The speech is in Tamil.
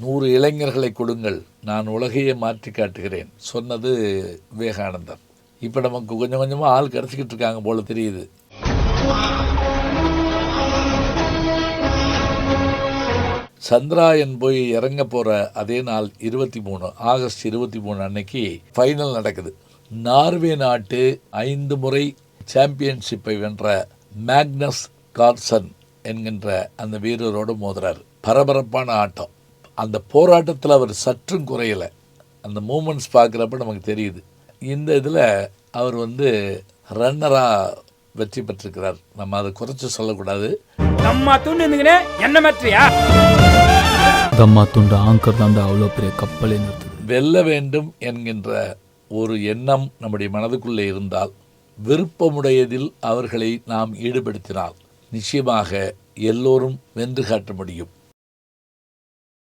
100 இளைஞர்களை கொடுங்கள், நான் உலகையே மாற்றி காட்டுகிறேன் சொன்னது விவேகானந்தர். இப்போ நமக்கு கொஞ்சம் கொஞ்சமாக ஆள் கிடச்சிக்கிட்டு இருக்காங்க போல தெரியுது. சந்திராயன் போய் இறங்க போகிற அதே நாள் 23 ஆகஸ்ட் 23 அன்னைக்கு ஃபைனல் நடக்குது. நார்வே நாட்டு 5 முறை சாம்பியன்ஷிப்பை வென்ற மேக்னஸ் கார்ல்சன் என்கின்ற அந்த வீரரோடு மோதுறாரு. பரபரப்பான ஆட்டம். அந்த போராட்டத்தில் அவர் சற்றும் குறையலை. அந்த மூமெண்ட்ஸ் பார்க்குறப்ப நமக்கு தெரியுது. இந்த இதில் அவர் ரன்னராக வெற்றி பெற்றிருக்கிறார். நம்ம அதை குறைச்சி சொல்லக்கூடாது. தம்மா துண்டு என்ன மாற்றியா தம்மா துண்டு ஆங்கர் தான் அவ்வளோ பெரிய கப்பலை நிறுத்துது. வெல்ல வேண்டும் என்கின்ற ஒரு எண்ணம் நம்முடைய மனதுக்குள்ளே இருந்தால், விருப்பமுடையதில் அவர்களை நாம் ஈடுபடுத்தினால் நிச்சயமாக எல்லோரும் வென்று காட்ட முடியும்.